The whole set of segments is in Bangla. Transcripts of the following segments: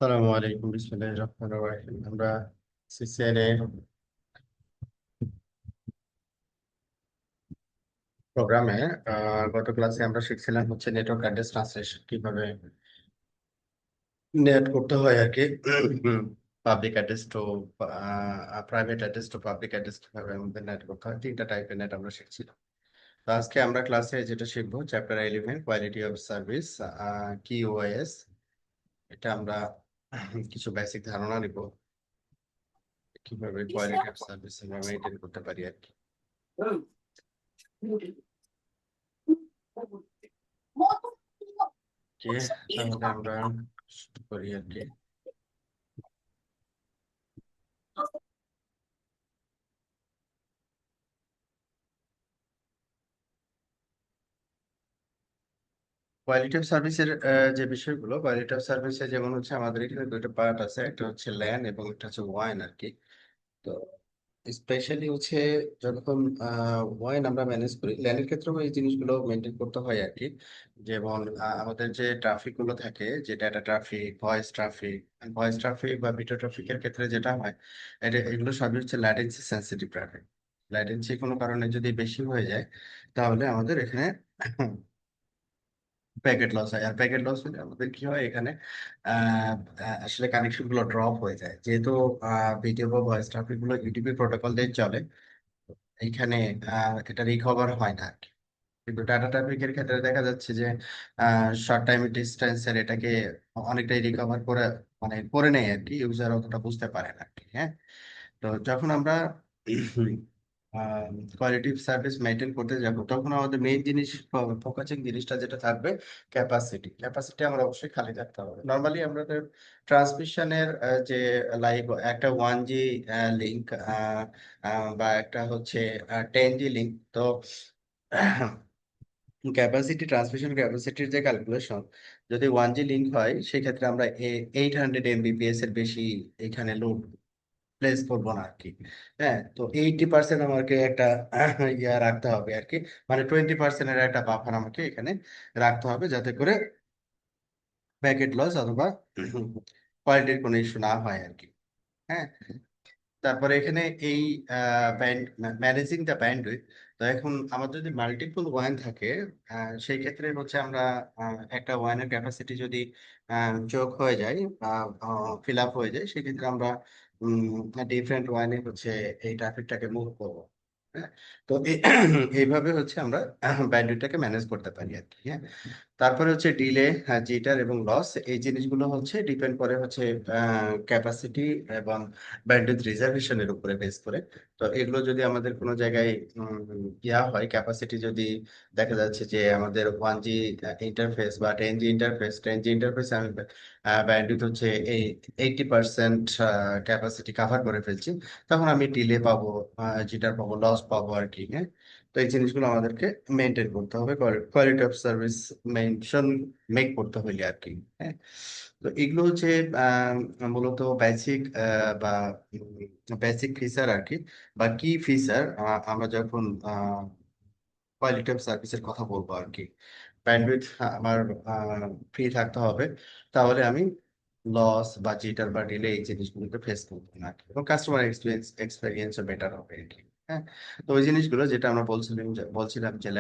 আসসালামু আলাইকুম বিসমিল্লাহির রহমানির রহিম। আমরা সিসিএন এ প্রোগ্রামে গত ক্লাসে আমরা শিখছিলাম হচ্ছে নেটওয়ার্ক অ্যাড্রেস ট্রান্সলেশন কিভাবে নেট করতে হয় আর কি। Public address to private address to public address কিভাবে আমাদের নেট করতে হয়, তিনটা টাইপের নেট আমরা শিখছিলাম। তো আজকে আমরা ক্লাসে যেটা শিখবো চ্যাপ্টার 11 কোয়ালিটি অফ সার্ভিস, কিউওএস। এটা আমরা কিছু বেসিক ধারণা নিব কিভাবে কোয়ালিটি অফ সার্ভিস আমরা মেনটেন করতে পারি আর কি। ওকে, তাহলে আমরা শুরু করি আর কি। কোয়ালিটি অফ সার্ভিসের যে বিষয়গুলো, কোয়ালিটি অফ সার্ভিসে যেমন হচ্ছে আমাদের এখানে দুটো পার্ট আছে, একটা হচ্ছে ল্যান এবং একটা হচ্ছে ওয়াইন আর কি। তো স্পেশালি হচ্ছে যখন ওয়াইন আমরা ম্যানেজ করি, ল্যানের ক্ষেত্রেও এই জিনিসগুলো মেনটেন করতে হয় আর কি। যেমন আমাদের যে ট্রাফিক গুলো থাকে, যে ডাটা ট্রাফিক, ভয়েস ট্রাফিক বা ভিডিও ট্রাফিকের ক্ষেত্রে যেটা হয়, এগুলো সবই হচ্ছে ল্যাটেন্সি সেন্সিটিভ ট্রাফিক। ল্যাটেন্সি কোনো কারণে যদি বেশি হয়ে যায়, তাহলে আমাদের এখানে প্যাকেট লস হয়। আর প্যাকেট লস হলে আমাদের কি হয় এখানে, আহ, আসলে কানেকশন গুলো ড্রপ হয়ে যায়, যেহেতু ভিডিও বা ভয়েস ট্রাফিক গুলো ইউটিপি প্রোটোকল দিয়ে চলে। এইখানে এটা রিকভার হয় না আর কি। কিন্তু ডাটা ট্রাফিকের ক্ষেত্রে দেখা যাচ্ছে যে শর্ট টাইম ডিস্টেন্সের এটাকে অনেকটাই রিকভার করে, মানে করে নেয় আর কি, ইউজার অতটা বুঝতে পারে না আর কি। হ্যাঁ, তো যখন আমরা কোয়ালিটি সার্ভিস মেনটেন করতে যাব, তখন আমাদের মেইন জিনিস, ফোকাসিং জিনিসটা যেটা থাকবে, ক্যাপাসিটি। ক্যাপাসিটি আমরা অবশ্যই খালি রাখতে হবে। নর্মালি আমাদের ট্রান্সমিশনের যে লাইক একটা 1G লিঙ্ক বা একটা হচ্ছে 10G লিঙ্ক, তো ক্যাপাসিটি, ট্রান্সমিশন ক্যাপাসিটির যে ক্যালকুলেশন, যদি 1G লিঙ্ক হয় সেক্ষেত্রে আমরা 800 MBPS এর বেশি এখানে লোড প্লেস করবো না আর কি। হ্যাঁ, তো 80% আমাকে একটা ইয়া রাখতে হবে আর কি, মানে 20%-এর একটা বাফার আমাকে এখানে রাখতে হবে, যাতে করে প্যাকেট লস অথবা কোয়ালিটির কোনো ইস্যু না হয় আর কি। হ্যাঁ, তারপরে এখানে এই ব্যান্ড, ম্যানেজিং দ্য ব্যান্ডউইথ। তো এখন আমাদের যদি মাল্টিপল ওয়ান থাকে, সেই ক্ষেত্রে হচ্ছে আমরা একটা ওয়ানের ক্যাপাসিটি যদি যোগ হয়ে যায় বা ফিল আপ হয়ে যায়, সেক্ষেত্রে আমরা ডিফারেন্ট ওয়ানে হচ্ছে এই ট্রাফিকটাকে মুভ করবো। হ্যাঁ, তো এইভাবে হচ্ছে আমরা ব্যান্ডউইথটাকে ম্যানেজ করতে পারি আর কি। হ্যাঁ, তারপরে হচ্ছে ডিলে, জিটার এবং লস, এই জিনিসগুলো হচ্ছে ডিপেন্ড করে হচ্ছে ক্যাপাসিটি এবং ব্যান্ডউইথ রিজার্ভেশনের উপরে বেস করে। তো এগুলো যদি আমাদের কোনো জায়গায় ইয়া হয়, ক্যাপাসিটি যদি দেখা যাচ্ছে যে আমাদের 1G ইন্টারফেস বা 10G ইন্টারফেস, 10G ইন্টারফেস আমি ব্যান্ডউইথ হচ্ছে এই 80% ক্যাপাসিটি কাভার করে ফেলছি, তখন আমি ডিলে পাবো, জিটার পাবো, লস পাবো আর কি। হ্যাঁ, তো এই জিনিসগুলো আমাদেরকে মেনটেন করতে হবে quality of service mention make করতে হইলে আর কি। হ্যাঁ, তো এগুলো হচ্ছে মূলত বেসিক বা বেসিক ফিচার আর কি, বা কি ফিচার আমরা যখন কোয়ালিটি অফ সার্ভিসের কথা বলবো আর কি। ব্যান্ডউইথ আমার ফ্রি থাকতে হবে, তাহলে আমি লস বা জিটার বা ডিলে এই জিনিসগুলোকে ফেস করবো না আর কি। এবং কাস্টমার এক্সপিরিয়েন্সও বেটার হবে আর কি। হ্যাঁ, তো ওই জিনিসগুলো যেটা আমরা বলছিলাম যে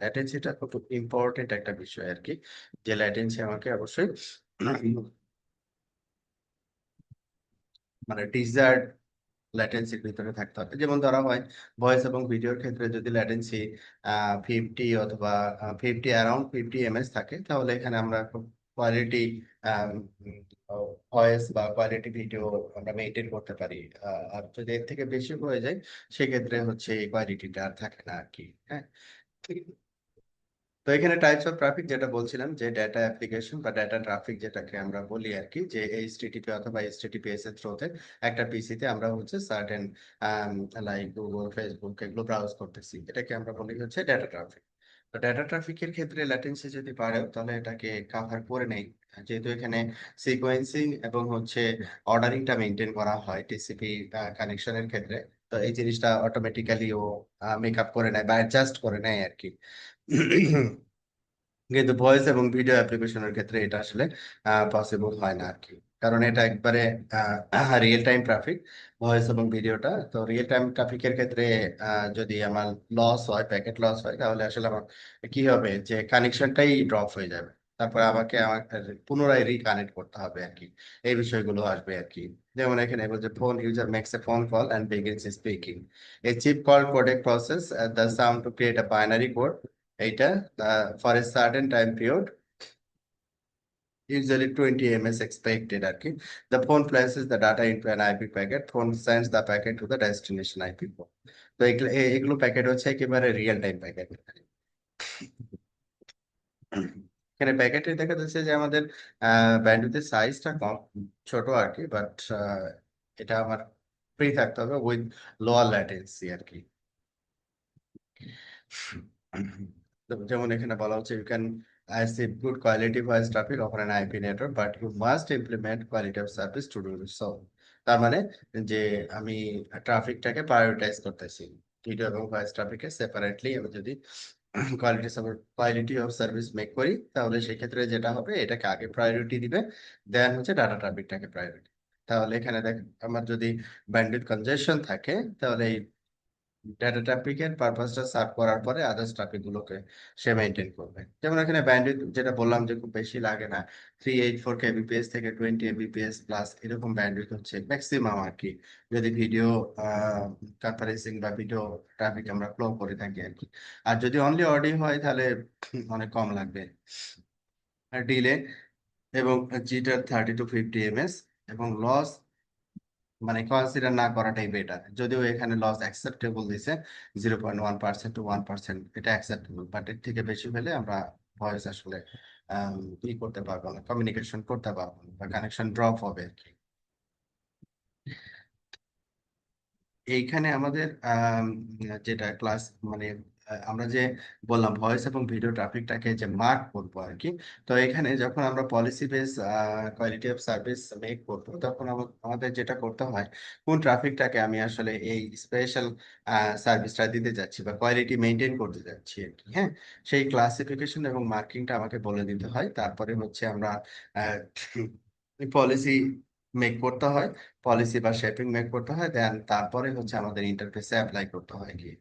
ল্যাটেন্সিটা খুব ইম্পর্টেন্ট একটা বিষয় আর কি। যে ল্যাটেন্সি আমাকে অবশ্যই মানে ডিজায়ার্ড ল্যাটেন্সির ভিতরে থাকতে হবে। যেমন ধরা হয় ভয়েস এবং ভিডিওর ক্ষেত্রে যদি ল্যাটেন্সি 50 অথবা 50 অ্যারাউন্ড 50 ms থাকে, তাহলে এখানে আমরা কোয়ালিটি ভয়েস বা কোয়ালিটি ভিডিও আমরা মেনটেন করতে পারি। আর যদি এর থেকে বেশি হয়ে যায়, সেক্ষেত্রে হচ্ছে এই কোয়ালিটিটা আর থাকে না আর কি। হ্যাঁ, তো এখানে টাইপস অফ ট্রাফিক যেটা বলছিলাম, যে ডেটা অ্যাপ্লিকেশন বা ডেটা ট্রাফিক যেটাকে আমরা বলি আর কি, যে এইচটিটিপি অথবা এইচটিটিপিএস এর থ্রুতে একটা পিসিতে আমরা হচ্ছে সার্টেন লাইক গুগল, ফেসবুক এগুলো ব্রাউজ করতেছি, এটাকে আমরা বলি হচ্ছে ডেটা ট্রাফিক। তো ডেটা ট্রাফিকের ক্ষেত্রে ল্যাটেন্সি যদি বাড়ে, তাহলে এটাকে কাভার করে নেই, যেহেতু এখানে সিকোয়েন্সিং এবং হচ্ছে অর্ডারিংটা মেনটেন করা হয় টিসিপি কানেকশনের ক্ষেত্রে। তো এই জিনিসটা অটোমেটিক্যালি ও মেকআপ করে নেয় বা অ্যাডজাস্ট করে নেয় আর কি। কিন্তু ভয়েস এবং ভিডিও অ্যাপ্লিকেশনের ক্ষেত্রে এটা আসলে পসিবল হয় না আর কি। কারণ এটা একবারে রিয়েল টাইম ট্রাফিক, ভয়েস এবং ভিডিওটা। তো রিয়েল টাইম ট্রাফিকের ক্ষেত্রে যদি আমার লস হয়, প্যাকেট লস হয়, তাহলে আসলে আমার কি হবে যে কানেকশনটাই ড্রপ হয়ে যাবে। তারপরে আমাকে পুনরায় রিকানেক্ট করতে হবে আর কি। এই বিষয়গুলো আসবে আর কি। যেমন এখানে বলছে phone user makes a phone call and begins speaking, a chip call codec process the sound to create a binary code. এইটা for a certain time period, usually 20 ms expected আর কি। The phone places the data into an IP packet, phone sends the packet to the destination IP port। তো এগুলো প্যাকেট হচ্ছে একেবারে রিয়েল টাইম প্যাকেট। এখানে প্যাকেটে দেখা যাচ্ছে যে আমাদের ব্যান্ডউইথের সাইজটা কম, ছোট আর কি, বাট এটা আমার ফ্রি থাকতে হবে উইথ লোয়ার ল্যাটেন্সি আর কি। যেমন এখানে বলা হচ্ছে you can achieve good quality voice traffic over an IP network, but you must implement quality of service to do so। তার মানে যে আমি ট্রাফিকটাকে প্রায়োরিটাইজ করতেছি, ভিডিও এবং ভয়েস ট্রাফিকে সেপারেটলি। আমি যদি কোয়ালিটি অফ সার্ভিস মেক করি, তাহলে সেক্ষেত্রে যেটা হবে, এটাকে আগে প্রায়োরিটি দিবে, দেন হচ্ছে ডাটা ট্রাফিকটাকে প্রায়োরিটি। তাহলে এখানে দেখ, আমার যদি ব্যান্ডউইথ কনজেশন থাকে, তাহলে ডাটা ট্রাফিকের পারপাসটা সার্ভ করার পরে আদার্স ট্রাফিক গুলোকে সে মেনটেন করবে। যেমন এখানে ব্যান্ডউইথ যেটা বললাম যে খুব বেশি লাগে না, 384 কেবিপিএস থেকে 20 এমবিপিএস প্লাস এরকম ব্যান্ডউইথ হচ্ছে ম্যাক্সিমাম আর কি, যদি ভিডিও কনফারেন্সিং বা ভিডিও ট্রাফিক আমরা ফ্লো করে থাকি আর কি। আর যদি অনলি অডিও হয়, তাহলে অনেক কম লাগবে। আর ডিলে এবং জিটার 30 to 50 ms, এবং লস মানে কনসিডার না করাটাই বেটার। যদিও এখানে লস অ্যাকসেপ্টেবল দিছে, 0.1% to 1%, এটা অ্যাকসেপ্টেবল, বাট এর থেকে বেশি হলে আমরা ভয়েস আসলে ই করতে পারবো না, কমিউনিকেশন করতে পারবো না, বা কানেকশন ড্রপ হবে আর কি। এইখানে আমাদের যেটা ক্লাস মানে আমরা যে বললাম ভয়েস এবং ভিডিও ট্রাফিকটাকে যে মার্ক করবো আর কি। তো এখানে যখন আমরা policy base quality of service make করবো, তখন আমাদের যেটা করতে হয়, কোন ট্রাফিকটাকে আমি আসলে এই স্পেশাল সার্ভিসটা দিতে যাচ্ছি বা কোয়ালিটি মেনটেন করতে যাচ্ছি আর কি। হ্যাঁ, সেই ক্লাসিফিকেশন এবং মার্কিংটা আমাকে বলে দিতে হয়। তারপরে হচ্ছে আমরা পলিসি মেক করতে হয়, পলিসি বা শেপিং মেক করতে হয়, দেন তারপরে হচ্ছে আমাদের ইন্টারফেসে অ্যাপ্লাই করতে হয় কি।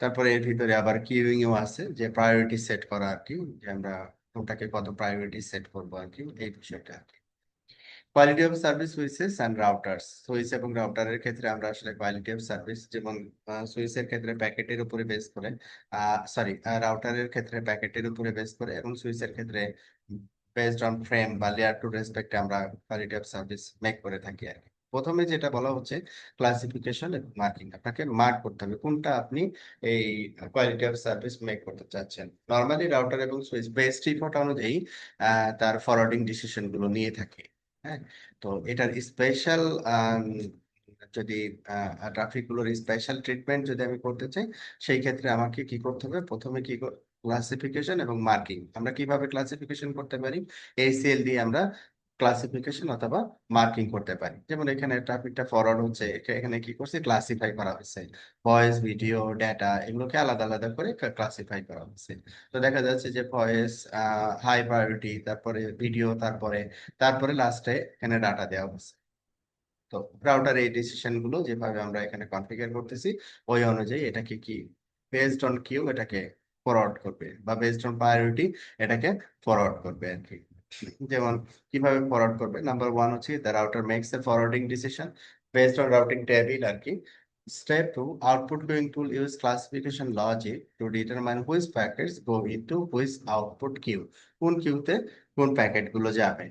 তারপরে এর ভিতরে আবার কিউইংও আছে, যে প্রায়োরিটি সেট করা আর কি, যে আমরা কোনটাকে কত প্রায়োরিটি সেট করবো আর কি, এই বিষয়টা আর কি। Quality of service switches and routers, switch এবং রাউটারের ক্ষেত্রে আমরা আসলে কোয়ালিটি অফ সার্ভিস, যেমন সুইচের ক্ষেত্রে প্যাকেটের উপরে বেস করে, সরি, রাউটারের ক্ষেত্রে প্যাকেটের উপরে বেস করে, এবং সুইচের ক্ষেত্রে বেসড অন ফ্রেম বা লেয়ার টু রেসপেক্টে আমরা কোয়ালিটি অফ সার্ভিস মেক করে থাকি আর কি। প্রথমে যেটা বলা হচ্ছে ক্লাসিফিকেশন এবং মার্কিং, আপনাকে মার্ক করতে হবে কোনটা আপনি এই কোয়ালিটি অফ সার্ভিস মেক করতে চাচ্ছেন। নর্মালি রাউটার এবং সুইচ বেস ডিফল্ট অনুযায়ী তার ফরওয়ার্ডিং ডিসিশন গুলো নিয়ে থাকে। হ্যাঁ, তো এটার স্পেশাল যদি ট্রাফিক গুলোর স্পেশাল ট্রিটমেন্ট যদি আমি করতে চাই, সেই ক্ষেত্রে আমাকে কি করতে হবে, প্রথমে কি ক্লাসিফিকেশন এবং মার্কিং। আমরা কিভাবে ক্লাসিফিকেশন করতে পারি, ACL দিয়ে আমরা ক্লাসিফিকেশন অথবা মার্কিং করতে পারি। যেমন এখানে ট্রাফিকটা ফরওয়ার্ড হচ্ছে, এখানে কি করছে, ক্লাসিফাই করা হয়েছে, ভয়েস ভিডিও ডেটা এগুলোকে আলাদা আলাদা করে ক্লাসিফাই করা হয়েছে। তো দেখা যাচ্ছে যে ভয়েস হাই প্রায়োরিটি, তারপরে ভিডিও, তারপরে তারপরে লাস্টে এখানে ডাটা দেওয়া হচ্ছে। তো রাউটার এই ডিসিশন গুলো যেভাবে আমরা এখানে কনফিগার করতেছি, ওই অনুযায়ী এটাকে কি বেসড অন কিউ এটাকে ফরওয়ার্ড করবে, বা বেসড অন প্রায়োরিটি এটাকে ফরওয়ার্ড করবে আর কি। যেমন কিভাবে ফরওয়ার্ড করবে, নাম্বার ওয়ান হচ্ছে the router makes a forwarding decision based on routing table আর কি। Step two, output going tool use classification logic to determine which packets go into which output queue, কোন কিউতে কোন প্যাকেট গুলো যাবে।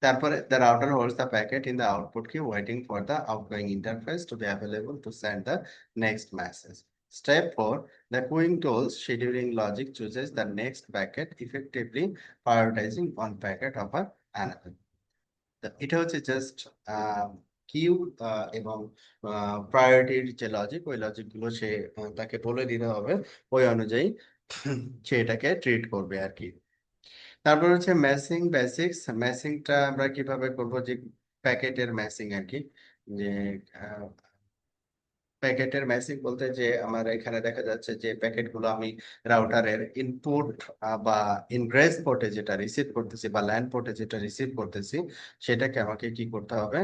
তারপরে the router holds the packet in the output queue waiting for the outgoing interface to be available to send the next message. Step 4, the queuing tool's scheduling logic chooses the next packet, effectively prioritizing one packet over another. এটা হচ্ছে জাস্ট কিউ এবং প্রায়োরিটির যে লজিক, ওই লজিক গুলো সে তাকে বলে দিতে হবে, ওই অনুযায়ী সে এটাকে ট্রিট করবে আর কি। তারপর হচ্ছে ম্যাচিং বেসিক্স। ম্যাচিংটা আমরা কিভাবে করব, যে প্যাকেটের ম্যাচিং আর কি, যে প্যাকেটের ম্যাচিং বলতে যে আমার এখানে দেখা যাচ্ছে যে প্যাকেটগুলো আমি রাউটারের ইনপুট বা ইনগ্রেস পোর্টে যেটা রিসিভ করতেছি বা ল্যান্ড পোর্টে যেটা রিসিভ করতেছি, সেটাকে আমাকে কি করতে হবে,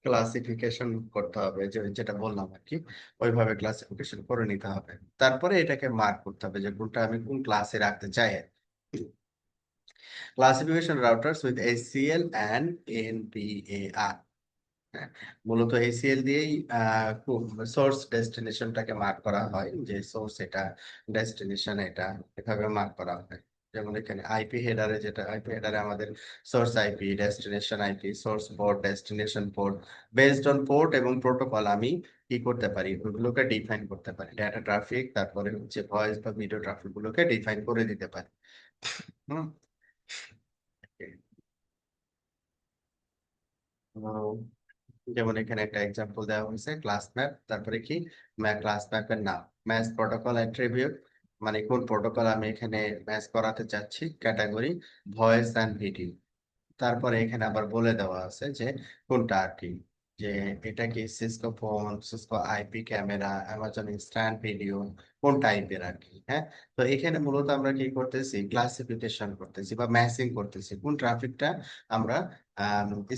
ক্লাসিফিকেশন করতে হবে, যে যেটা বললাম আর কি, ওইভাবে ক্লাসিফিকেশন করে নিতে হবে। তারপরে এটাকে মার্ক করতে হবে যে কোনটা আমি কোন ক্লাসে রাখতে চাই। Classification routers with ACL and NPAR, হ্যাঁ, মূলত ACL দিয়েই সোর্স ডেস্টিনেশনটাকে মার্ক করা হয়, যে সোর্স এটা, ডেস্টিনেশন এটা, এভাবে মার্ক করা হয়। যেমন এখানে আইপি হেডারে, যেটা আইপি হেডারে আমাদের source IP, destination IP, source port, destination port, based on port এবং প্রোটোকল আমি কি করতে পারি, ওগুলোকে ডিফাইন করতে পারি। ডাটা ট্রাফিক, তারপরে হচ্ছে ভয়েস বা ভিডিও ট্রাফিক গুলোকে ডিফাইন করে দিতে পারি। হুম। যেমন এখানে একটা এক্সাম্পল দেওয়া হয়েছে, ক্লাস ম্যাপ, তারপরে কি, ক্লাস ম্যাপের নাম, ম্যাচ প্রোটোকল অ্যাট্রিবিউট, মানে কোন প্রোটোকল আমি এখানে ম্যাচ করাতে চাচ্ছি, ক্যাটাগরি ভয়েস অ্যান্ড ভিডিও। তারপরে এখানে আবার বলে দেওয়া আছে যে কোনটা আর কি, যে এটা কি Cisco phone, Cisco IP camera, Amazon instant video, কোন টাইপের আর কি। হ্যাঁ, তো এখানে মূলত আমরা কি করতেছি, ক্লাসিফিকেশন করতেছি বা ম্যাচিং করতেছি, কোন ট্রাফিকটা আমরা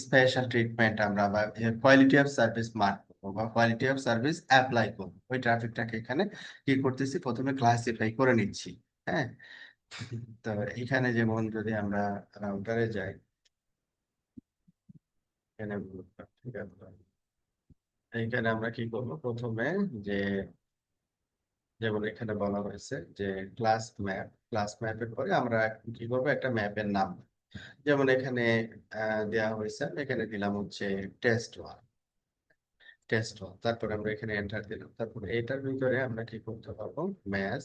স্পেশাল ট্রিটমেন্ট আমরা বা কোয়ালিটি অফ সার্ভিস মার্ক করবো বা কোয়ালিটি অফ সার্ভিস অ্যাপ্লাই করবো, ওই ট্রাফিকটাকে এখানে কি করতেছি, প্রথমে ক্লাসিফাই করে নিচ্ছি। হ্যাঁ, তো এখানে যেমন যদি আমরা রাউটারে যাই, এখানে ঠিক আছে, এইখানে আমরা কি করবো প্রথমে, যে যেমন এখানে বলা হয়েছে যে ক্লাস ম্যাপ, ক্লাস ম্যাপের পরে আমরা কি করবো, একটা ম্যাপের নাম, যেমন এখানে দেওয়া হয়েছে, এখানে দিলাম হচ্ছে টেস্ট ওয়ান, টেস্ট ওয়ান, তারপরে আমরা এখানে এন্টার দিলাম, তারপরে এটার ভিতরে আমরা কি করতে পারবো, ম্যাচ,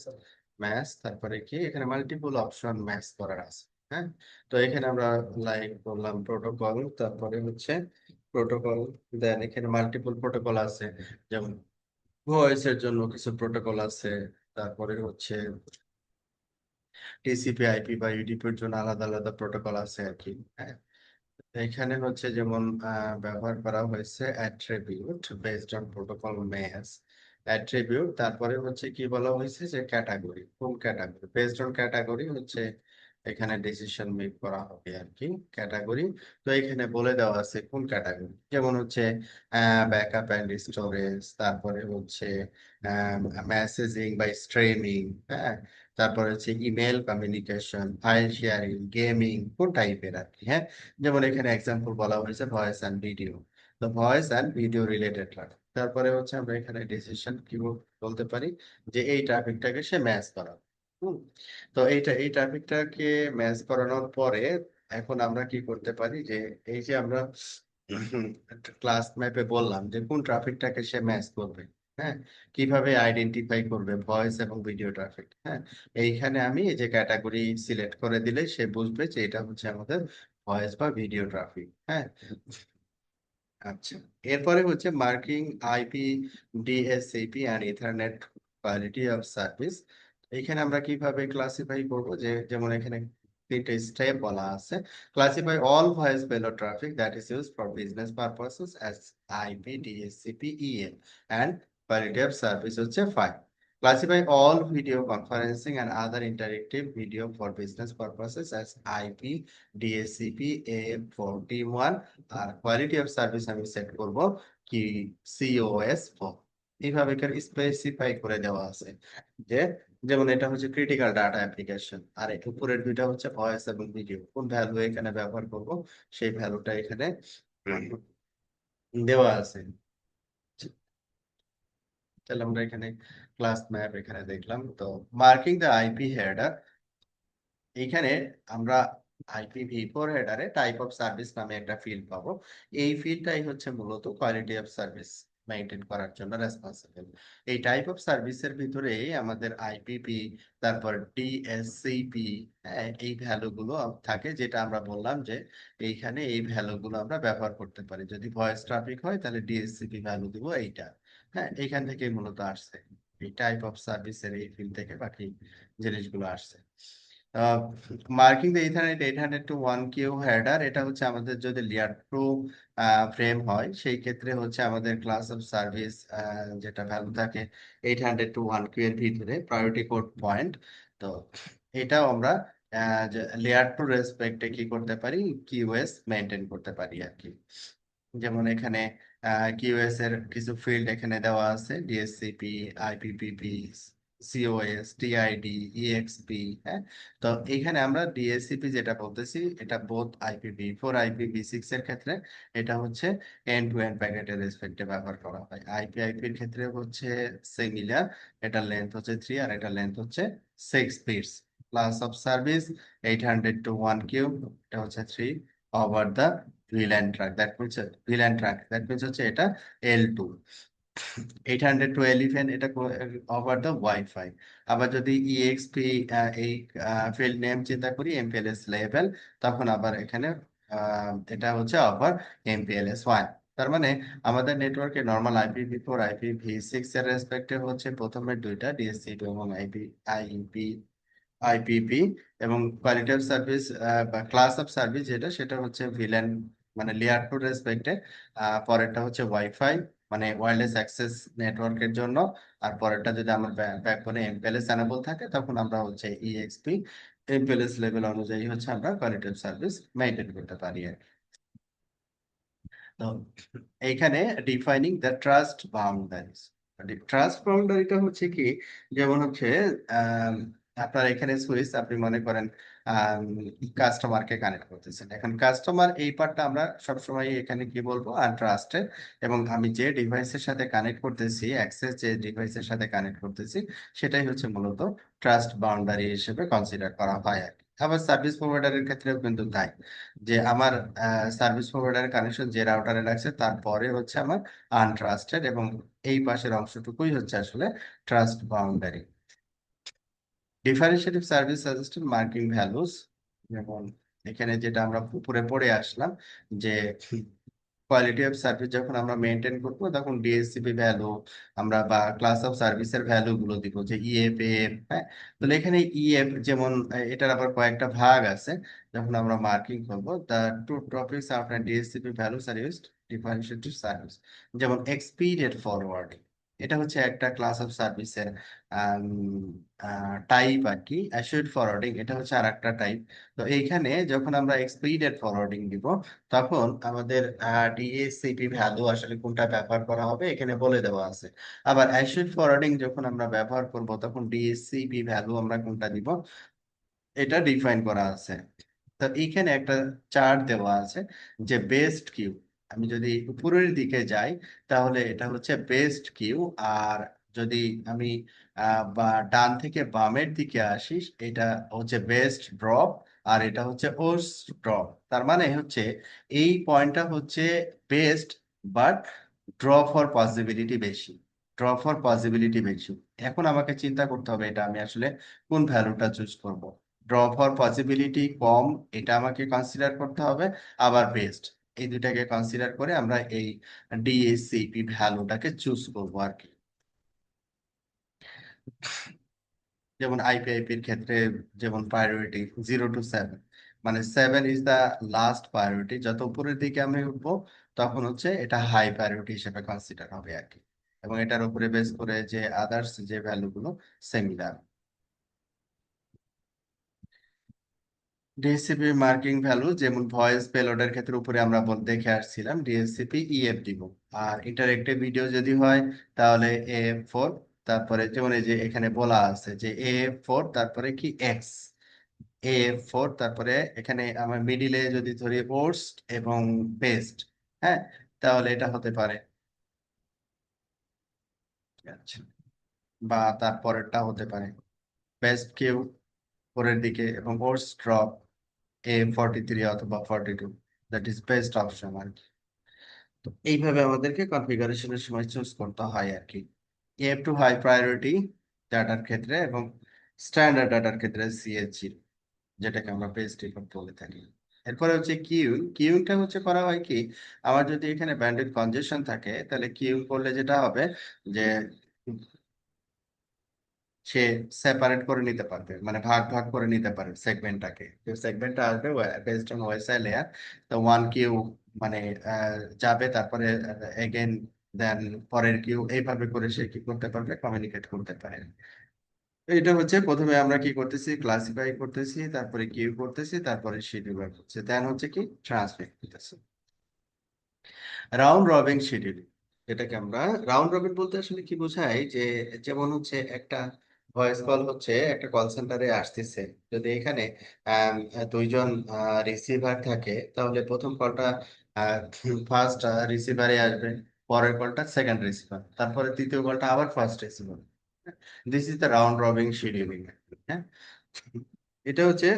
ম্যাচ, তারপরে কি এখানে মাল্টিপল অপশন ম্যাচ করার আছে। হ্যাঁ, তো এখানে আমরা লাইক বললাম প্রোটোকল, তারপরে হচ্ছে প্রোটোকল, দেন এখানে মাল্টিপল প্রোটোকল আছে, যেমন ভয়েস এর জন্য কিছু প্রোটোকল আছে, তারপরে হচ্ছে টিসিপি আইপি বা ইউডিপি এর জন্য আলাদা আলাদা প্রোটোকল আছে আর কি। হ্যাঁ, এখানে হচ্ছে যেমন ব্যবহার করা হয়েছে attribute based on protocol Meyers, attribute, তারপরে হচ্ছে কি বলা হয়েছে যে ক্যাটাগরি, কোন ক্যাটাগরি, বেসড অন ক্যাটাগরি হচ্ছে এখানে ডিসিশন মেক করা হবে আর কি, ক্যাটাগরি। তো এখানে বলে দেওয়া আছে কোন ক্যাটাগরি, যেমন হচ্ছে ব্যাকআপ অ্যান্ড স্টোরেজ, তারপরে হচ্ছে মেসেজিং বা স্ট্রিমিং, হ্যাঁ, তারপরে হচ্ছে email communication, file sharing, gaming, কোন টাইপের আর কি। হ্যাঁ, যেমন এখানে এক্সাম্পল বলা হয়েছে ভয়েস অ্যান্ড ভিডিও, তো ভয়েস অ্যান্ড ভিডিও রিলেটেড। তারপরে হচ্ছে আমরা এখানে ডিসিশন কি বলতে পারি, যে এই ট্রাফিকটাকে সে ম্যাচ করা। হুম, তো এই ট্রাফিকটাকে ম্যাচ করানোর পরে এখন আমরা কি করতে পারি, যে এই যে আমরা ক্লাস ম্যাপে বললাম যে কোন ট্রাফিকটাকে সে ম্যাচ করবে। হ্যাঁ, কিভাবে আইডেন্টিফাই করবে ভয়েস এবং ভিডিও ট্রাফিক। হ্যাঁ, এইখানে আমি এই যে ক্যাটাগরি সিলেক্ট করে দিলে সে বুঝবে যে এটা হচ্ছে আমাদের ভয়েস বা ভিডিও ট্রাফিক। হ্যাঁ, আচ্ছা, এরপরে হচ্ছে marking IP, DSCP and ethernet quality of service. এখানে আমরা কিভাবে ক্লাসিফাই করব, যে যেমন এখানে তিনটে স্টেপ বলা আছে, classify all voice payload traffic that is used for business purposes as IP, DSCP, EM, and quality of service হচ্ছে 5। Classify all video conferencing and other interactive video for business purposes as IP, DSCP, AM41, আর কোয়ালিটি অফ সার্ভিস আমি সেট করব কি COS4। এইভাবে স্পেসিফাই করে দেওয়া আছে, যে যেমন এটা হচ্ছে ক্রিটিক্যাল ডাটা অ্যাপ্লিকেশন, আর এর উপরের দুইটা হচ্ছে ভয়েস এবং ভিডিও, কোন ভ্যালু এখানে ব্যবহার করব সেই ভ্যালুটা এখানে দেওয়া আছে। তাহলে আমরা এখানে ক্লাস ম্যাপ এখানে দেখলাম, তো মার্কিং দ্য আইপি হেডার, এইখানে আমরা IPv4 হেডারে টাইপ অফ সার্ভিস নামে একটা ফিল্ড পাবো। এই ফিল্ডটাই হচ্ছে মূলত কোয়ালিটি অফ সার্ভিস মেনটেন করার জন্য রেসপন্সিবল। এই টাইপ অফ সার্ভিসের ভিতরেই আমাদের আইপিপি, তারপর ডিএসসিপি, এই ভ্যালুগুলো থাকে, যেটা আমরা বললাম যে এইখানে এই ভ্যালুগুলো আমরা ব্যবহার করতে পারি। যদি ভয়েস ট্রাফিক হয় তাহলে ডিএসসিপি ভ্যালু দিব এইটা। হ্যাঁ, এইখান থেকে মূলত আসছে, এই টাইপ অফ সার্ভিসের এই ফিল্ড থেকে বাকি জিনিসগুলো আসছে। Marking the ethernet 800 two 1 Q header, এটা হচ্ছে আমাদের যদি লেয়ার 2 ফ্রেম হয় সেই ক্ষেত্রে হচ্ছে আমাদের ক্লাস অফ সার্ভিস যেটা ভ্যালু থাকে 800 টু 1 কিউ এর ভিতরে প্রায়োরিটি কোড পয়েন্ট। তো এটাও আমরা লেয়ার 2 রেসপেক্টে কি করতে পারি, কিউএস মেনটেন করতে পারি আর কি। যেমন এখানে কিউএস এর কিছু ফিল্ড এখানে দেওয়া আছে, ডিএসসিপি, আইপিপিপি, সিওএস, টিআইডি, ইএক্সপি। হ্যাঁ, তো এখানে আমরা ডিএসসিপি যেটা বলতেছি এটা বোথ আইপিভি4 আইপিভি6 এর ক্ষেত্রে এটা হচ্ছে এন্ড টু এন্ড প্যাকেটের রেসপেক্টে ব্যবহার করা হয়। আইপির ক্ষেত্রে হচ্ছে সিমিলার, এটা লেন্থ হচ্ছে 3 আর এটা লেন্থ হচ্ছে 6 bits. Class of service 800 two 1 Q, এটা হচ্ছে 3 over the VLAN track, that means হচ্ছে এটা L2। 800 টু 11 এটা ওভার দ্য ওয়াইফাই। আবার যদি ইএক্সপি এই ফিল্ড নেম চিন্তা করি এমপিএলএস লেভেল, তখন আবার এখানে এটা হচ্ছে ওভার MPLS1। তার মানে আমাদের নেটওয়ার্কে নর্মাল IPv4 IPv6 এর রেসপেক্টে হচ্ছে প্রথমে দুইটা ডিএসসিপি এবং আইপি আইপিপি, এবং কোয়ালিটি অফ সার্ভিস বা ক্লাস অফ সার্ভিস যেটা সেটা হচ্ছে ভিলেন মানে লেয়ার টু রেসপেক্টে। পরেরটা হচ্ছে ওয়াইফাই মানে ওয়্যারলেস অ্যাক্সেস নেটওয়ার্কের জন্য। আর পরেরটা যদি আমার ব্যাকবোনে এমপিএলএস এনেবল থাকে তখন আমরা হচ্ছে ইএক্সপি এমপিএলএস লেভেল অনুযায়ী হচ্ছে আমরা কোয়ালিটি অফ সার্ভিস মেনটেন করতে পারি আর কি। তো এইখানে defining the trust boundaries, trust বাউন্ডারিটা হচ্ছে কি, যেমন হচ্ছে আম, আপনার এখানে সুইচ আপনি মনে করেন কাস্টমারকে কানেক্ট করতেছেন, এখন কাস্টমার এই পার্টটা আমরা সবসময় এখানে কি বলবো আনট্রাস্টেড, এবং আমি যে ডিভাইসের সাথে কানেক্ট করতেছি অ্যাক্সেস যে ডিভাইসের সাথে কানেক্ট করতেছি সেটাই হচ্ছে মূলত ট্রাস্ট বাউন্ডারি হিসেবে কনসিডার করা হয় আর কি। আবার সার্ভিস প্রোভাইডারের ক্ষেত্রেও কিন্তু তাই, যে আমার সার্ভিস প্রোভাইডার কানেকশন যে রাউটারে লাগছে তারপরে হচ্ছে আমার আনট্রাস্টেড, এবং এই পাশের অংশটুকুই হচ্ছে আসলে trust boundary. Differentiative service suggested marking values, যেমন এখানে যেটা আমরা উপরে পড়ে আসলাম, যে কোয়ালিটি অফ সার্ভিস যখন আমরা মেনটেন করবো তখন ডিএসসিপি ভ্যালু আমরা বা ক্লাস অফ সার্ভিসের ভ্যালু গুলো দিব, যে ইএফ এফ। হ্যাঁ, তাহলে এখানে ইএফ যেমন এটার আবার কয়েকটা ভাগ আছে, যখন আমরা মার্কিং করব the two topics after DSCP values are used differentiative service. যেমন এক্সপিডিয়েট ফরওয়ার্ডিং, এটা হচ্ছে একটা ক্লাস অফ সার্ভিসের টাইপ আর কি। অ্যাসিওরড ফরওয়ার্ডিং এটা হচ্ছে আর একটা টাইপ। তো এইখানে যখন আমরা এক্সপিডিয়েট ফরওয়ার্ডিং দিব তখন আমাদের ডিএসসিপি ভ্যালু আসলে কোনটা ব্যবহার করা হবে এখানে বলে দেওয়া আছে। আবার অ্যাসিড ফরওয়ার্ডিং যখন আমরা ব্যবহার করব তখন ডিএসসিপি ভ্যালু আমরা কোনটা দিব এটা ডিফাইন করা আছে। তো এইখানে একটা চার্ট দেওয়া আছে যে বেস্ট কিউ, আমি যদি উপরের দিকে যাই তাহলে এটা হচ্ছে বেস্ট কিউ, আর যদি আমি বা ডান থেকে বামের দিকে আসি এটা হচ্ছে বেস্ট ড্রপ, আর এটা হচ্ছে ওর্স্ট ড্রপ। তার মানে হচ্ছে এই পয়েন্টটা হচ্ছে best, but drop for possibility বেশি, ড্রপ ফর পসিবিলিটি বেশি। এখন আমাকে চিন্তা করতে হবে এটা আমি আসলে কোন ভ্যালুটা চুজ করব। ড্রপ হওয়ার পসিবিলিটি কম এটা আমাকে কনসিডার করতে হবে, আবার বেস্ট, এই দুটাকে কনসিডার করে আমরা এই ডিএসসিপি ভ্যালুটাকে চুজ করবো আর কি। যেমন আইপিআইপির ক্ষেত্রে যেমন প্রায়োরিটি 0 to 7, মানে 7 ইজ দা লাস্ট প্রায়োরিটি, যত উপরের দিকে আমি উঠবো তখন হচ্ছে এটা হাই প্রায়োরিটি হিসেবে কনসিডার হবে আর কি। এবং এটার উপরে বেস করে যে আদার্স যে ভ্যালুগুলো সিমিলার। ডিএসসিপি মার্কিং ভ্যালু যেমন ভয়েস পেলোডের ক্ষেত্রে উপরে আমরা দেখে আসছিলাম ডিএসসিপি ইএফ দিব। আর ইন্টারেক্টিভ ভিডিও যদি হয় তাহলে A4, তারপরে যেমন এই যে এখানে বলা আছে যে A4 তারপরে কি এক্স, A4 তারপরে এখানে আমার মিডিলে যদি ধরি ওর্স্ট এবং বেস্ট। হ্যাঁ, তাহলে এটা হতে পারে, আচ্ছা, বা তারপরেরটা হতে পারে বেস্ট কিউ পরের দিকে, এবং ওর্স্ট ড্রপ A43 অথবা 42, দ্যাট ইজ বেস্ট অপশন আর কি। তো এইভাবে আমাদেরকে কনফিগারেশনের সময় চুজ করতে হয় আর কি। এফ টু হাই প্রায়োরিটি ডাটার ক্ষেত্রে এবং স্ট্যান্ডার্ড ডাটার ক্ষেত্রে সিএইচজি, যেটাকে আমরা পেজ রিপোর্ট বলে থাকি। এরপরে হচ্ছে কিউটা হচ্ছে করা হয় কি, আমার যদি এখানে ব্যান্ডউইথ কনজেশন থাকে তাহলে কিউ করলে যেটা হবে যে সে সেপারেট করে নিতে পারবে, মানে ভাগ ভাগ করে নিতে পারে সেগমেন্টটাকে। সেগমেন্টটা আসবে বেসড অন ওএসআই লেয়ার। তো ওয়ান কিউ মানে যাবে, তারপরে এগেন দেন পরের কিউ, এইভাবে করে সে কি করতে পারবে, কমিউনিকেট করতে পারে। এটা হচ্ছে প্রথমে আমরা কি করতেছি, ক্লাসিফাই করতেছি, তারপরে কিউ করতেছি, তারপরে শিডিউল করছে, দেন হচ্ছে কি ট্রান্সলেট করতেছি। রাউন্ড রবিন শিডিউল, এটাকে আমরা রাউন্ড রবিন বলতে আসলে কি বোঝায়, যে যেমন হচ্ছে একটা ভয়েস কল হচ্ছে একটা কল সেন্টারে আসতেছে। যদি এখানে দুইজন রিসিভার থাকে, তাহলে প্রথম কলটা ফার্স্ট রিসিভারে আসবে, পরের কলটা সেকেন্ড রিসিভার, তারপরে তৃতীয় কলটা আবার first receiver. This is the round robin scheduling. হ্যাঁ, এটা হচ্ছে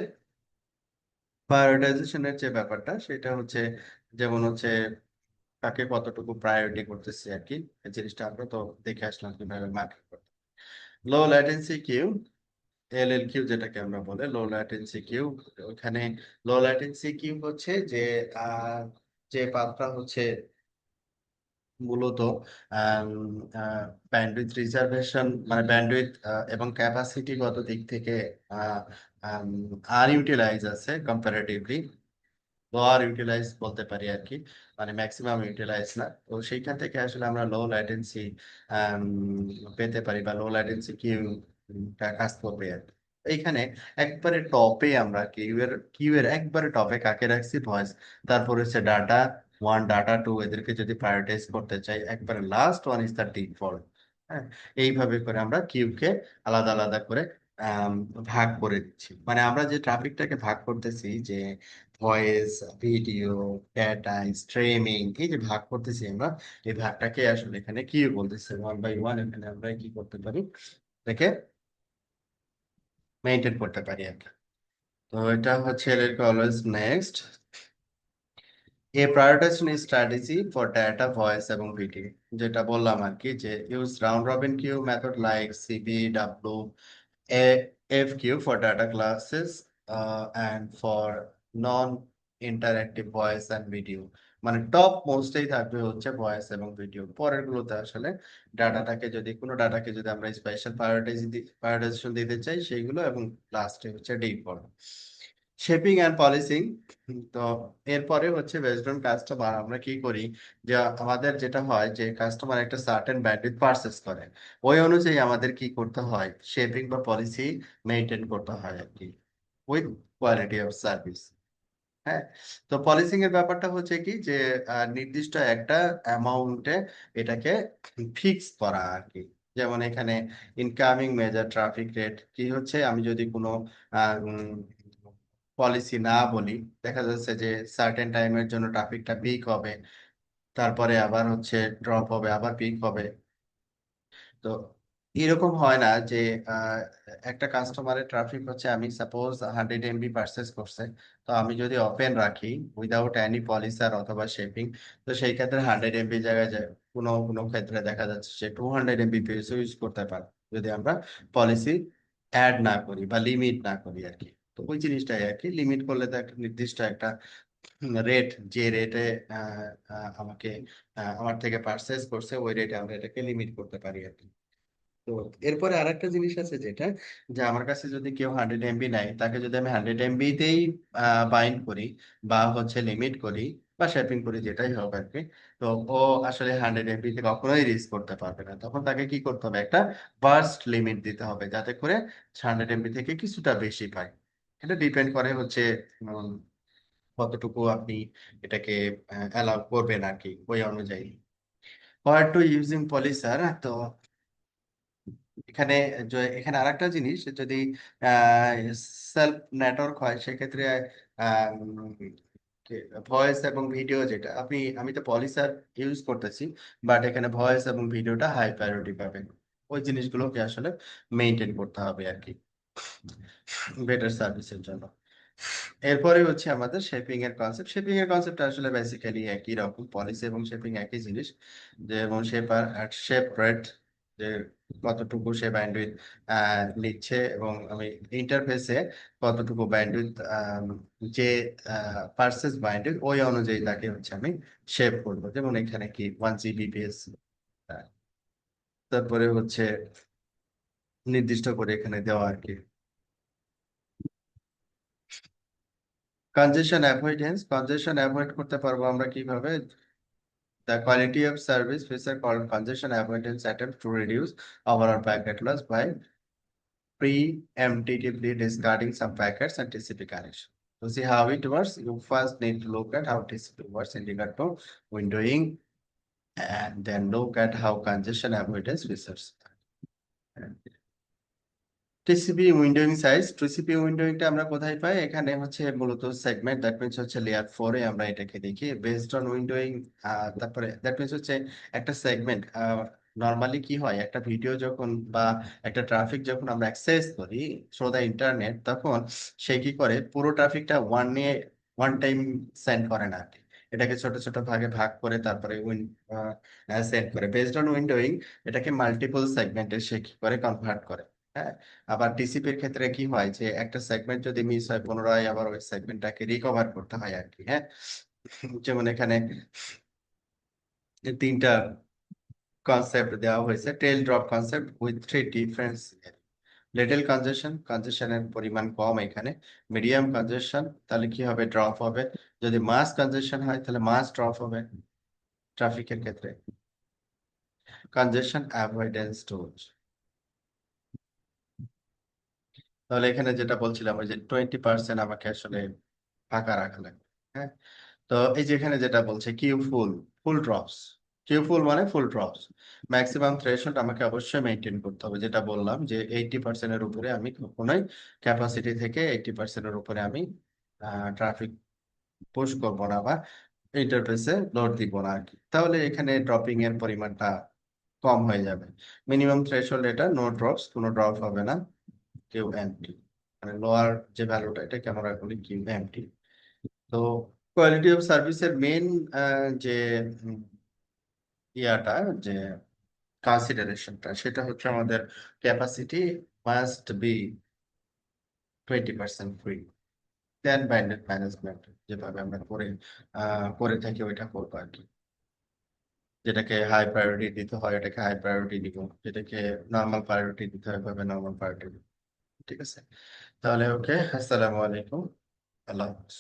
প্রায়োরিটাইজেশনের যে ব্যাপারটা, সেটা হচ্ছে যেমন হচ্ছে তাকে কতটুকু প্রায়োরিটি করতেছি আর কি, এই জিনিসটা আমরা তো দেখে আসলাম কিভাবে মার্কেট করতে। লো ল্যাটেন্সি কিউ, এলএলকিউ যেটাকে আমরা বলে লো ল্যাটেন্সি কিউ। ওখানে লো ল্যাটেন্সি কিউ হচ্ছে যে আহ, যে পাথটা হচ্ছে মূলত ব্যান্ডউইথ রিজার্ভেশন, মানে ব্যান্ডউইথ এবং ক্যাপাসিটিগত দিক থেকে আনইউটিলাইজ আছে কম্পারেটিভলি, লোয়ার ইউটিলাইজ বলতে পারি আর কি, মানে ম্যাক্সিমাম ইউটিলাইজ না। তো সেইখান থেকে আসলে আমরা লো ল্যাটেন্সি পেতে পারি, বা লো ল্যাটেন্সি কিউ কাজ করবে আর কি। এইখানে একবারে টপে আমরা কিউ এর একবারে টপে কাকে রাখছি, ভয়েস। তারপর হচ্ছে ডাটা ওয়ান, ডাটা টু, এদেরকে যদি প্রায়োরিটাইজ করতে চাই, একবারে last one is the default. হ্যাঁ, এইভাবে করে আমরা কিউকে আলাদা আলাদা করে আম, ভাগ করে দিচ্ছি। মানে আমরা যে ট্রাফিকটাকে ভাগ করতেছি, যে ভয়েস, ভিডিও, ডেটা, স্ট্রিমিং, এই যে ভাগ করতেছি আমরা, এই ভাগটাকে আসলে এখানে কি বলতেছে, ওয়ান বাই ওয়ান এখানে আমরা কি করতে পারি, এটাকে মেনটেন করতে পারি আর কি। তো এটা হচ্ছে এদেরকে always next a prioritization strategy for data, voice এবং ভিডিও, যেটা বললাম আর কি, যে use round robin queue method like CBW AFQ for data classes and for non-interactive voice and video। মানে টপ মোস্টেই থাকবে হচ্ছে ভয়েস এবং ভিডিও, পরের গুলোতে আসলে ডাটাটাকে, যদি কোনো ডাটাকে যদি আমরা স্পেশাল প্রায়োরিটাইজেশন দিতে চাই সেইগুলো, এবং লাস্টে হচ্ছে ডিফল্ট। শেপিং অ্যান্ড পলিসিং, তো এরপরে হচ্ছে বেসড অন কাস্টমার আমরা কি করি, যে আমাদের যেটা হয় যে কাস্টমার একটা সার্টেন ব্যান্ডউইথ পারচেস করে, ওই অনুযায়ী আমাদের কি করতে হয়, শেপিং বা পলিসি মেনটেন করতে হয় আর কি, উইথ কোয়ালিটি অফ সার্ভিস। হ্যাঁ, তো পলিসিং এর ব্যাপারটা হচ্ছে কি, যে নির্দিষ্ট একটা অ্যামাউন্টে এটাকে ফিক্স করা আর কি। যেমন এখানে ইনকামিং মেজর ট্রাফিক রেট কি হচ্ছে, আমি যদি কোনো পলিসি না বলি, দেখা যাচ্ছে যে সার্টেন টাইমের জন্য ট্রাফিকটা পিক হবে, তারপরে আবার হচ্ছে ড্রপ হবে, আবার পিক হবে। তো এরকম হয় না যে আহ, একটা কাস্টমারের ট্রাফিক হচ্ছে, আমি সাপোজ 100 MB পারচেস করছে, তো আমি যদি ওপেন রাখি উইদাউট এনি পলিসার অথবা শেপিং, তো সেই ক্ষেত্রে 100 MB জায়গায় যায়, কোনো কোনো ক্ষেত্রে দেখা যাচ্ছে সে 200 MB ইউজ করতে পারে, যদি আমরা পলিসি অ্যাড না করি বা লিমিট না করি আর কি। তো ওই জিনিসটাই আর কি, লিমিট করলে তো একটা নির্দিষ্ট একটা রেট, যে রেটে আমাকে আমার থেকে পারচেস করছে, ওই রেটে আমরা এটাকে লিমিট করতে পারি আর কি। তো এরপরে আরেকটা জিনিস আছে যেটা, যে আমার কাছে যদি কেউ 100 MB নেয়, তাকে যদি আমি 100 MB-তেই বাইন্ড করি, বা হচ্ছে লিমিট করি, বা শেপিং করি, যেটাই হোক আর কি, তো ও আসলে 100 MB-তে কখনোই রিচ করতে পারবে না। তখন তাকে কি করতে হবে, একটা বার্স্ট লিমিট দিতে হবে, যাতে করে 100 MB থেকে কিছুটা বেশি পায়। এটা ডিপেন্ড করে হচ্ছে উম, কতটুকু আপনি এটাকে অ্যালাউ করবেন আর কি, ওই অনুযায়ী। হোয়াট টু ইউজিং পলিসার, তো এখানে এখানে আরেকটা জিনিস, যদি সেলফ নেটওয়ার্ক হয় সেক্ষেত্রে ভয়েস এবং ভিডিও, যেটা আমি তো পলিসার ইউজ করতেছি, বাট এখানে ভয়েস এবং ভিডিওটা হাই প্রায়োরিটি পাবেন। ওই জিনিসগুলোকে আসলে মেনটেন করতে হবে আর কি, বেটার সার্ভিসের জন্য। এরপরে হচ্ছে আমাদের শেপিং এর কনসেপ্ট। শেপিং এর কনসেপ্ট আসলে বেসিক্যালি একই রকম, পলিসি এবং শেপিং একই জিনিস। যেমন শেপ রেট, যে কতটুকু সে ব্যান্ডউইথ নিচ্ছে, এবং আমি ইন্টারফেসে কতটুকু ব্যান্ডউইথ, যে পার্সেস ব্যান্ডউইথ, ওই অনুযায়ী তাকে হচ্ছে আমি শেপ করবো। যেমন এখানে কি 1 Gbps, তারপরে হচ্ছে নির্দিষ্ট করে এখানে দেওয়া আর কি। কনজেশন অ্যাভয়েড করতে পারবো আমরা কিভাবে? The quality of service feature called congestion avoidance attempt to reduce overall packet loss by preemptively discarding some packets and TCP connection. To see how it works, you first need to look at how TCP works in regard to windowing, and then look at how congestion avoidance features. TCP windowing size, TCP উইন্ডোইংটা আমরা কোথায় পাই? এখানে হচ্ছে মূলত সেগমেন্ট, দ্যাট মিনস হচ্ছে লেয়ার 4-এ আমরা এটাকে দেখি বেসড অন উইন্ডোইং। তারপরে দ্যাট মিনস হচ্ছে একটা সেগমেন্ট, নর্মালি কি হয়, একটা ভিডিও যখন বা একটা ট্রাফিক যখন আমরা অ্যাক্সেস করি থ্রু দা ইন্টারনেট, তখন সে কি করে পুরো ট্রাফিকটা ওয়ান টাইম সেন্ড করে না আর কি। এটাকে ছোট ছোট ভাগে ভাগ করে তারপরে সেন্ড করে বেসড অন উইন্ডোইং। এটাকে মাল্টিপল সেগমেন্টে সে কি করে কনভার্ট করে। হ্যাঁ, আবার টিসিপির ক্ষেত্রে কি হয় যে একটা সেগমেন্ট যদি মিস হয় পুনরায় আবার ওই সেগমেন্টটাকে রিকভার করতে হয় আর কি। হ্যাঁ, যেমন এখানে তিনটা কনসেপ্ট দেওয়া হয়েছে, tail drop concept with three difference. Little কনজেশনের পরিমাণ কম এখানে। মিডিয়াম কনজেশন, তাহলে কি হবে? ড্রপ হবে। যদি মাস কনজেশন হয় তাহলে মাস ড্রপ হবে ট্রাফিকের ক্ষেত্রে। কনজেশন অ্যাভয়েডেন্স টুলস, তাহলে এখানে যেটা বলছিলাম ওই যে 20% আমাকে আসলে ফাঁকা রাখা লাগবে। হ্যাঁ, তো এই যে এখানে যেটা বলছে কিউ ফুল, ফুল ড্রপস, কিউ ফুল মানে ফুল ড্রপস। ম্যাক্সিমাম থ্রেশহোল্ড আমাকে অবশ্যই মেনটেন করতে হবে, যেটা বললাম যে 80%-এর উপরে আমি কখনোই ক্যাপাসিটি থেকে 80%-এর উপরে আমি ট্রাফিক পুশ করবো না বা ইন্টারফেসে লোড দিব না আর কি। তাহলে এখানে ড্রপিং এর পরিমাণটা কম হয়ে যাবে। মিনিমাম থ্রেশহোল্ড এটা নো ড্রপস, কোনো ড্রপ হবে না। কিউ এমটি মানে লোয়ার যে ভ্যালুটা, এটাকে আমরা বলি কিউ এমটি। তো কোয়ালিটি অফ সার্ভিসের মেন যে উম, ইয়াটা, যে কনসিডারেশনটা, সেটা হচ্ছে আমাদের capacity must be 20% free, then banded management যেভাবে আমরা করে থাকি ওইটা করবো আর কি। যেটাকে হাই প্রায়োরিটি দিতে হয় এটাকে হাই প্রায়োরিটি দিব, যেটাকে নর্মাল প্রায়োরিটি দিতে হয় ওইভাবে নর্মাল প্রায়োরিটি দিব। ঠিক আছে, তাহলে ওকে, আসসালামু আলাইকুম, আল্লাহ হাফেজ।